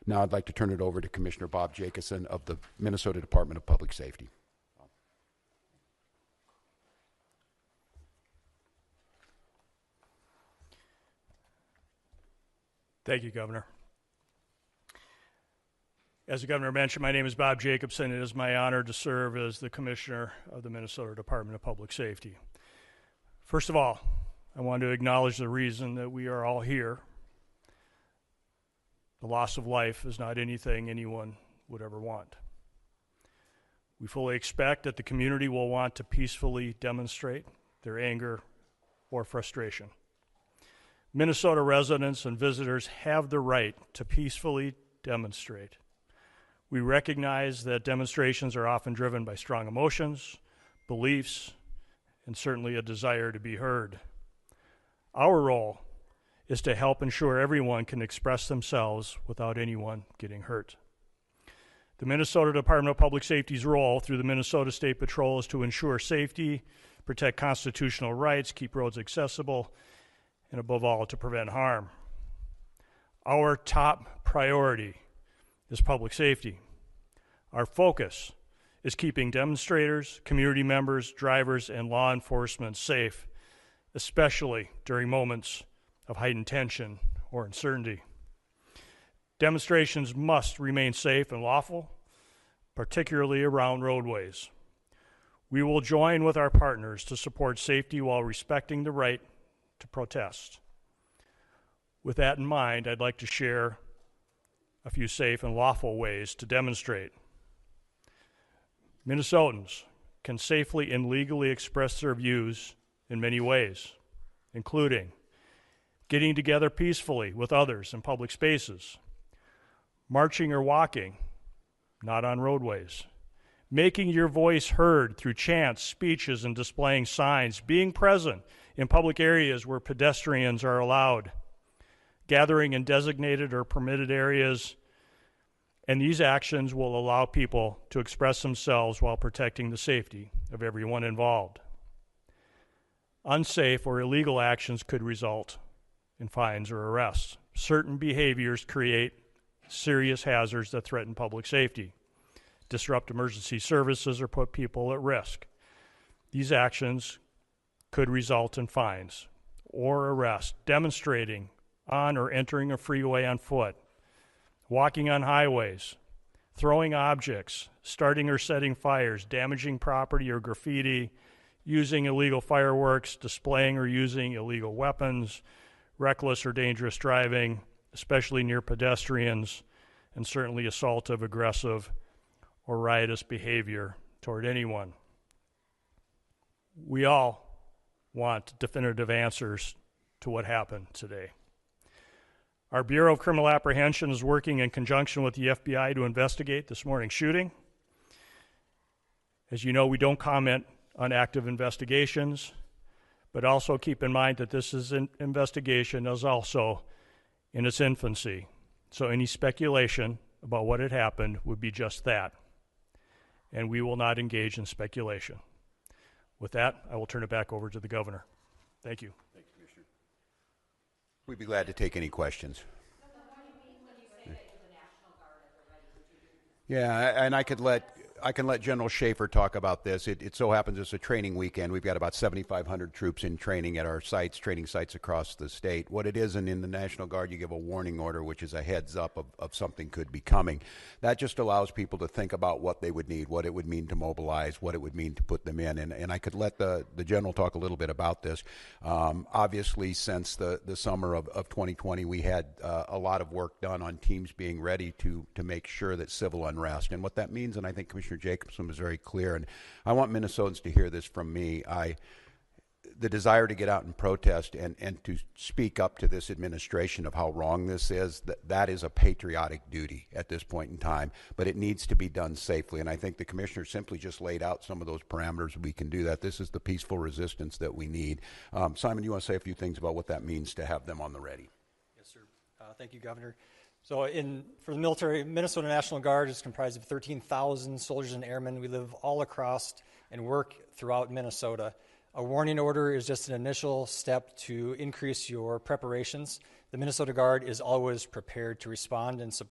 Now I'd like to turn it over to Commissioner Bob Jacobson of the Minnesota Department of Public Safety. Thank you, Governor. As the Governor mentioned, my name is Bob Jacobson. It is my honor to serve as the Commissioner of the Minnesota Department of Public Safety. First of all, I want to acknowledge the reason that we are all here. The loss of life is not anything anyone would ever want. We fully expect that the community will want to peacefully demonstrate their anger or frustration. Minnesota residents and visitors have the right to peacefully demonstrate. We recognize that demonstrations are often driven by strong emotions, beliefs, and certainly a desire to be heard. Our role is to help ensure everyone can express themselves without anyone getting hurt. The Minnesota Department of Public Safety's role through the Minnesota State Patrol is to ensure safety, protect constitutional rights, keep roads accessible, and above all, to prevent harm. Our top priority is public safety. Our focus is keeping demonstrators, community members, drivers, and law enforcement safe, especially during moments of heightened tension or uncertainty. Demonstrations must remain safe and lawful, particularly around roadways. We will join with our partners to support safety while respecting the right to protest. With that in mind, I'd like to share a few safe and lawful ways to demonstrate. Minnesotans can safely and legally express their views in many ways, including getting together peacefully with others in public spaces, marching or walking, not on roadways, making your voice heard through chants, speeches, and displaying signs, being present in public areas where pedestrians are allowed, gathering in designated or permitted areas, and these actions will allow people to express themselves while protecting the safety of everyone involved. Unsafe or illegal actions could result in fines or arrests. Certain behaviors create serious hazards that threaten public safety, disrupt emergency services, or put people at risk. These actions could result in fines or arrest. Demonstrating on or entering a freeway on foot, walking on highways, throwing objects, starting or setting fires, damaging property or graffiti, using illegal fireworks, displaying or using illegal weapons, reckless or dangerous driving, especially near pedestrians, and certainly assaultive, aggressive, or riotous behavior toward anyone. We all want definitive answers to what happened today. Our Bureau of Criminal Apprehension is working in conjunction with the FBI to investigate this morning's shooting. As you know, we don't comment on active investigations, but also keep in mind that this investigation is also in its infancy. So any speculation about what had happened would be just that. And we will not engage in speculation. With that, I will turn it back over to the Governor. Thank you. Thank you, Commissioner. We'd be glad to take any questions. What do you mean when you say that the National Guard at the ready? Yeah, and I can let General Schaefer talk about this. It so happens it's a training weekend. We've got about 7,500 troops in training at our sites, training sites across the state. What it is, and in the National Guard, you give a warning order, which is a heads up of something could be coming. That just allows people to think about what they would need, what it would mean to mobilize, what it would mean to put them in. And I could let the General talk a little bit about this. Obviously, since the summer of 2020, we had a lot of work done on teams being ready to make sure that civil unrest. And what that means, and I think Commissioner Jacobson was very clear, and I want Minnesotans to hear this from me. The desire to get out and protest and to speak up to this administration of how wrong this is, that is a patriotic duty at this point in time, but it needs to be done safely. And I think the Commissioner simply just laid out some of those parameters. We can do that. This is the peaceful resistance that we need. Simon, you want to say a few things about what that means to have them on the ready? Yes, sir. Thank you, Governor. So for the military, Minnesota National Guard is comprised of 13,000 soldiers and airmen. We live all across and work throughout Minnesota. A warning order is just an initial step to increase your preparations. The Minnesota Guard is always prepared to respond and